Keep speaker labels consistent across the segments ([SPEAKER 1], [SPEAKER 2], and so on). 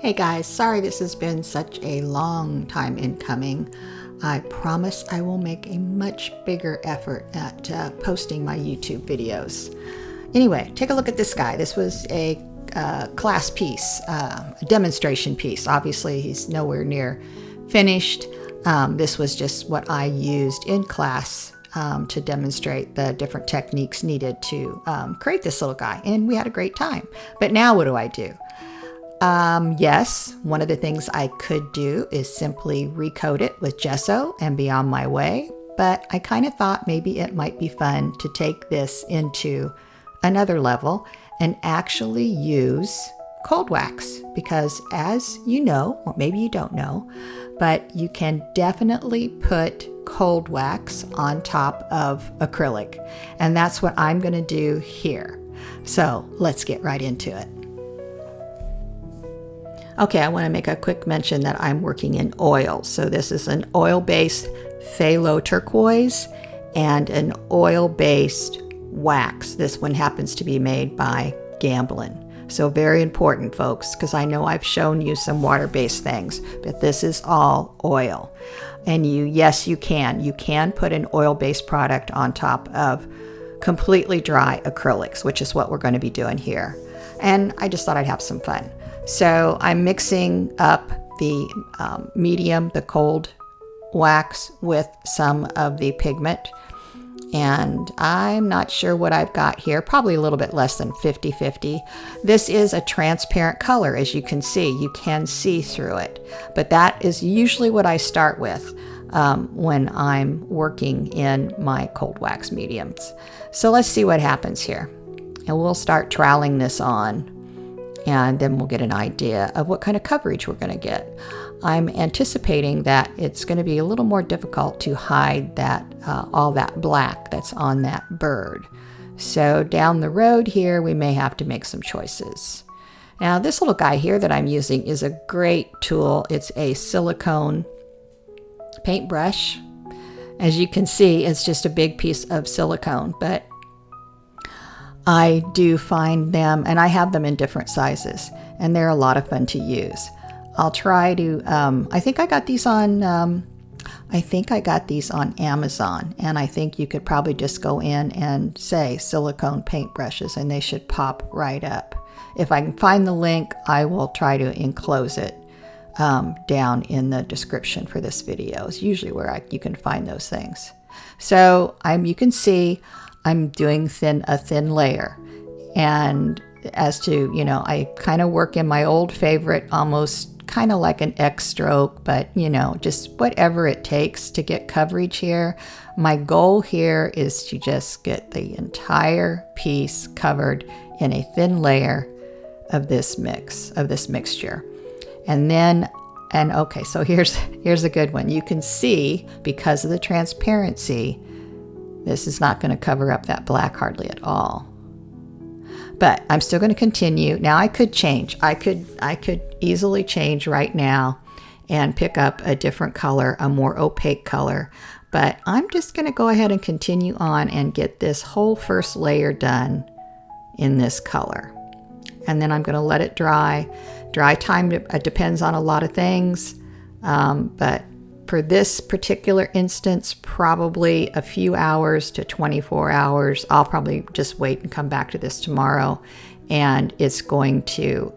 [SPEAKER 1] Hey guys, sorry this has been such a long time in coming. I promise I will make a much bigger effort at posting my YouTube videos. Anyway, take a look at this guy. This was a class piece, a demonstration piece. Obviously, he's nowhere near finished. This was just what I used in class to demonstrate the different techniques needed to create this little guy, and we had a great time. But now what do? Yes, one of the things I could do is simply recoat it with gesso and be on my way, but I kind of thought maybe it might be fun to take this into another level and actually use cold wax, because as you know, or maybe you don't know, but you can definitely put cold wax on top of acrylic, and that's what I'm going to do here. So let's get right into it. Okay, I want to make a quick mention that I'm working in oil. So this is an oil-based phthalo turquoise and an oil-based wax. This one happens to be made by Gamblin. So very important, folks, because I know I've shown you some water-based things, but this is all oil. And yes, you can put an oil-based product on top of completely dry acrylics, which is what we're going to be doing here. And I just thought I'd have some fun. So I'm mixing up the medium, the cold wax, with some of the pigment. And I'm not sure what I've got here, probably a little bit less than 50-50. This is a transparent color, as you can see. You can see through it. But that is usually what I start with when I'm working in my cold wax mediums. So let's see what happens here. And we'll start troweling this on, and then we'll get an idea of what kind of coverage we're going to get. I'm anticipating that it's going to be a little more difficult to hide that all that black that's on that bird. So down the road here, we may have to make some choices. Now, this little guy here that I'm using is a great tool. It's a silicone paintbrush. As you can see, it's just a big piece of silicone, but I do find them, and I have them in different sizes, and they're a lot of fun to use. I'll try to, I think I got these on Amazon, and I think you could probably just go in and say silicone paintbrushes, and they should pop right up. If I can find the link, I will try to enclose it down in the description for this video. It's usually where you can find those things. So you can see I'm doing a thin layer, and as to, I kind of work in my old favorite, almost kind of like an X stroke, but just whatever it takes to get coverage here. My goal here is to just get the entire piece covered in a thin layer of this mixture. And okay, so here's a good one. You can see, because of the transparency, this is not going to cover up that black hardly at all. But I'm still going to continue. Now I could change. I could easily change right now and pick up a different color, a more opaque color. But I'm just going to go ahead and continue on and get this whole first layer done in this color. And then I'm going to let it dry. Dry time depends on a lot of things, but for this particular instance, probably a few hours to 24 hours. I'll probably just wait and come back to this tomorrow, and it's going to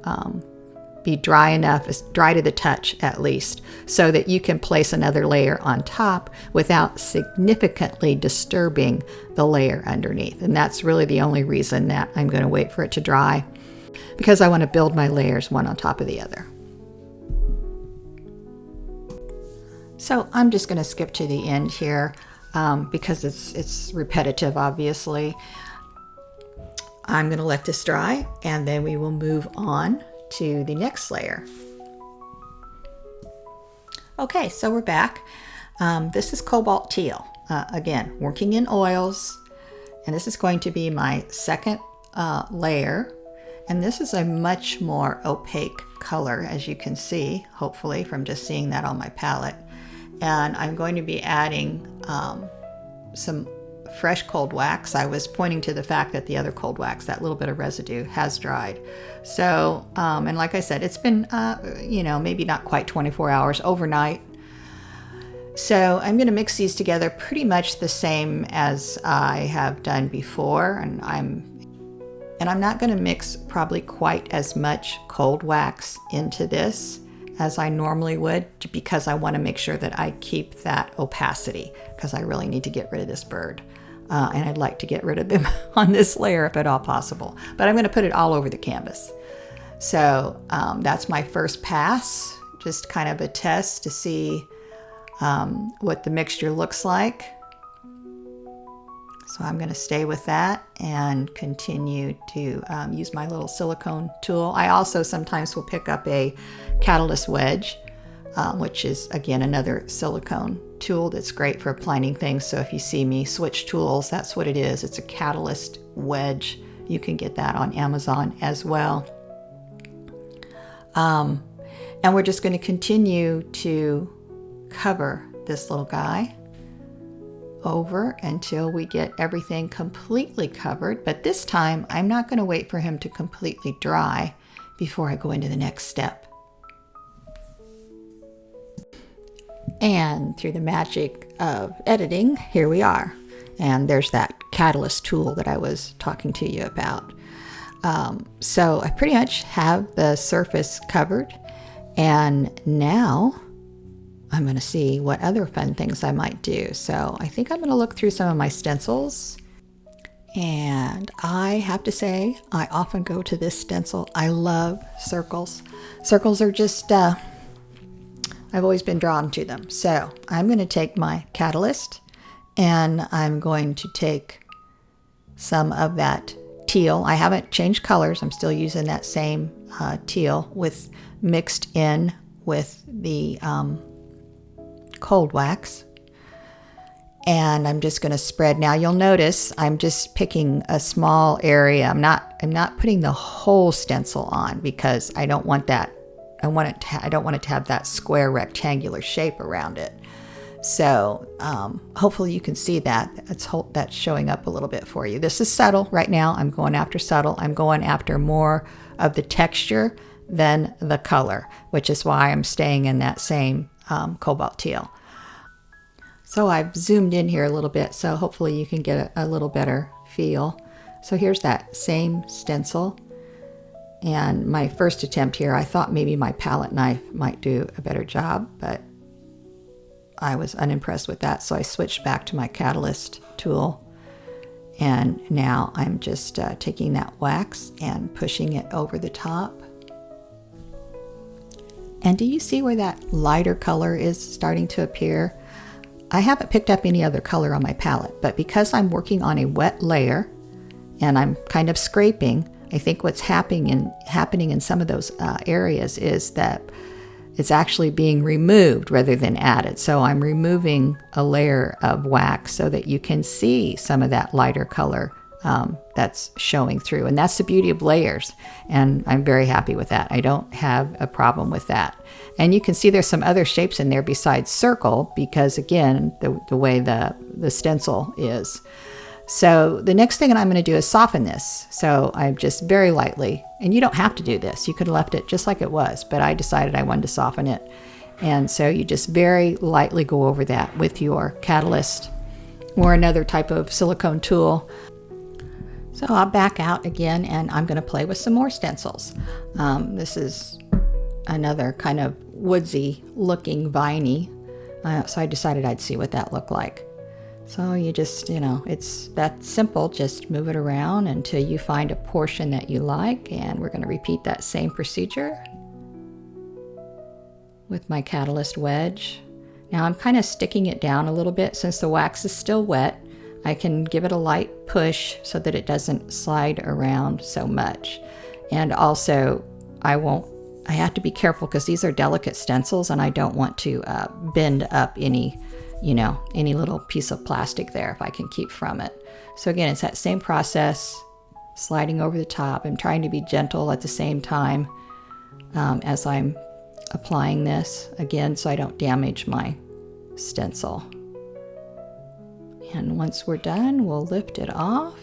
[SPEAKER 1] be dry enough, it's dry to the touch at least, so that you can place another layer on top without significantly disturbing the layer underneath. And that's really the only reason that I'm going to wait for it to dry, because I want to build my layers one on top of the other. So I'm just going to skip to the end here because it's repetitive, obviously. I'm going to let this dry, and then we will move on to the next layer. Okay, so we're back. This is cobalt teal. Again, working in oils, and this is going to be my second layer. And this is a much more opaque color, as you can see, hopefully, from just seeing that on my palette. And I'm going to be adding some fresh cold wax. I was pointing to the fact that the other cold wax, that little bit of residue, has dried. So, and like I said, it's been, maybe not quite 24 hours, overnight. So I'm going to mix these together pretty much the same as I have done before, and I'm not going to mix probably quite as much cold wax into this as I normally would, because I want to make sure that I keep that opacity, because I really need to get rid of this bird. And I'd like to get rid of them on this layer if at all possible. But I'm going to put it all over the canvas. So that's my first pass, just kind of a test to see what the mixture looks like. So I'm going to stay with that and continue to use my little silicone tool. I also sometimes will pick up a catalyst wedge, which is again another silicone tool that's great for planing things. So if you see me switch tools, that's what it is. It's a catalyst wedge. You can get that on Amazon as well. And we're just going to continue to cover this little guy over until we get everything completely covered. But this time I'm not going to wait for him to completely dry before I go into the next step. And through the magic of editing, here we are. And there's that catalyst tool that I was talking to you about. So I pretty much have the surface covered. And now I'm going to see what other fun things I might do. So I think I'm going to look through some of my stencils. And I have to say, I often go to this stencil. I love circles. Circles are just, I've always been drawn to them. So I'm going to take my catalyst and I'm going to take some of that teal. I haven't changed colors. I'm still using that same teal with mixed in with the cold wax, and I'm just going to spread. Now you'll notice I'm just picking a small area. I'm not putting the whole stencil on, because I don't want that. I don't want it to have that square rectangular shape around it. So hopefully you can see that. That's showing up a little bit for you. This is subtle right now. I'm going after subtle. I'm going after more of the texture than the color, which is why I'm staying in that same cobalt teal. So I've zoomed in here a little bit, so hopefully you can get a little better feel. So here's that same stencil. And my first attempt here, I thought maybe my palette knife might do a better job, but I was unimpressed with that. So I switched back to my catalyst tool. And now I'm just taking that wax and pushing it over the top. And do you see where that lighter color is starting to appear? I haven't picked up any other color on my palette, but because I'm working on a wet layer and I'm kind of scraping, I think what's happening in some of those areas is that it's actually being removed rather than added. So I'm removing a layer of wax so that you can see some of that lighter color that's showing through. And that's the beauty of layers. And I'm very happy with that. I don't have a problem with that. And you can see there's some other shapes in there besides circle, because again, the way the stencil is. So the next thing that I'm going to do is soften this. So I'm just very lightly, and you don't have to do this. You could have left it just like it was, but I decided I wanted to soften it. And so you just very lightly go over that with your catalyst or another type of silicone tool. So I'll back out again, and I'm going to play with some more stencils. This is another kind of woodsy looking viney. So I decided I'd see what that looked like. So you just, it's that simple. Just move it around until you find a portion that you like. And we're going to repeat that same procedure with my catalyst wedge. Now I'm kind of sticking it down a little bit since the wax is still wet. I can give it a light push so that it doesn't slide around so much. And also I have to be careful because these are delicate stencils and I don't want to bend up any little piece of plastic there if I can keep from it. So again, it's that same process, sliding over the top. I'm trying to be gentle at the same time as I'm applying this, again, so I don't damage my stencil. And once we're done, we'll lift it off.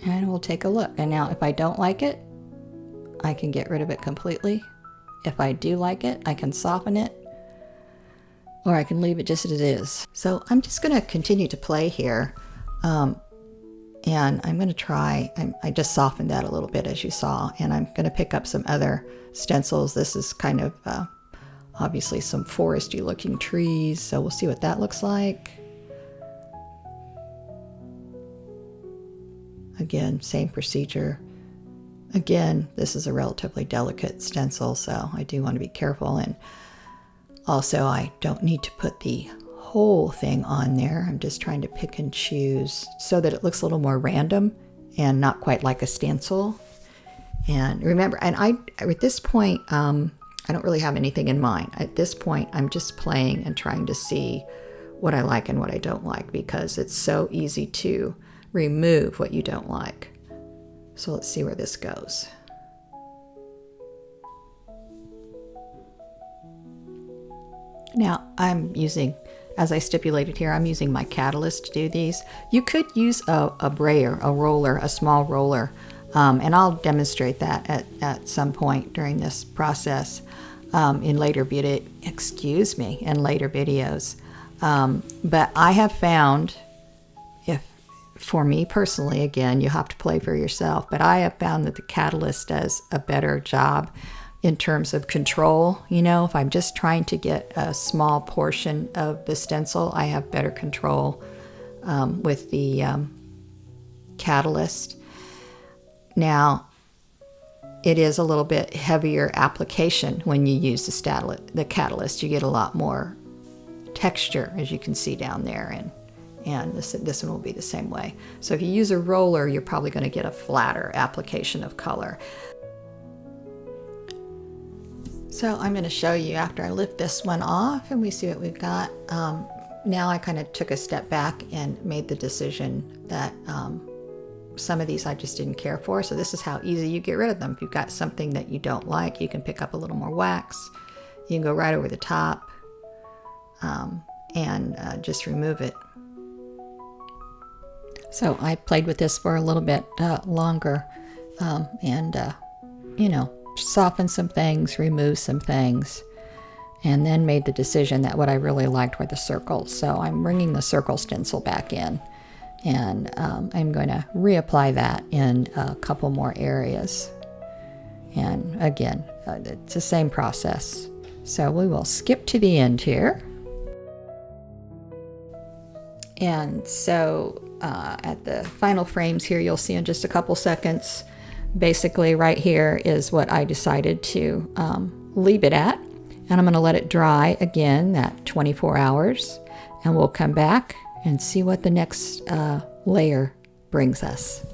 [SPEAKER 1] And we'll take a look. And now if I don't like it, I can get rid of it completely. If I do like it, I can soften it, or I can leave it just as it is. So I'm just going to continue to play here. And I'm going to try, I just softened that a little bit as you saw, and I'm going to pick up some other stencils. This is kind of obviously some foresty looking trees, so we'll see what that looks like. Again, same procedure. Again, this is a relatively delicate stencil, so I do want to be careful. And also, I don't need to put the whole thing on there. I'm just trying to pick and choose so that it looks a little more random and not quite like a stencil. And remember, and at this point, I don't really have anything in mind. At this point, I'm just playing and trying to see what I like and what I don't like, because it's so easy to remove what you don't like. So let's see where this goes. Now I'm using, as I stipulated here, I'm using my catalyst to do these. You could use a brayer, a roller, a small roller, and I'll demonstrate that at some point during this process in later videos. But I have found, for me personally, again, you have to play for yourself, but I have found that the catalyst does a better job in terms of control. You know, if I'm just trying to get a small portion of the stencil, I have better control with the catalyst. Now, it is a little bit heavier application when you use the catalyst. You get a lot more texture, as you can see down there, and this one will be the same way. So if you use a roller, you're probably going to get a flatter application of color. So I'm going to show you after I lift this one off and we see what we've got. Now I kind of took a step back and made the decision that some of these I just didn't care for. So this is how easy you get rid of them. If you've got something that you don't like, you can pick up a little more wax. You can go right over the top and just remove it. So I played with this for a little bit longer and softened some things, removed some things, and then made the decision that what I really liked were the circles. So I'm bringing the circle stencil back in, and I'm going to reapply that in a couple more areas. And again, it's the same process. So we will skip to the end here. And so at the final frames here, you'll see in just a couple seconds, basically right here is what I decided to leave it at. And I'm going to let it dry again, that 24 hours. And we'll come back and see what the next layer brings us.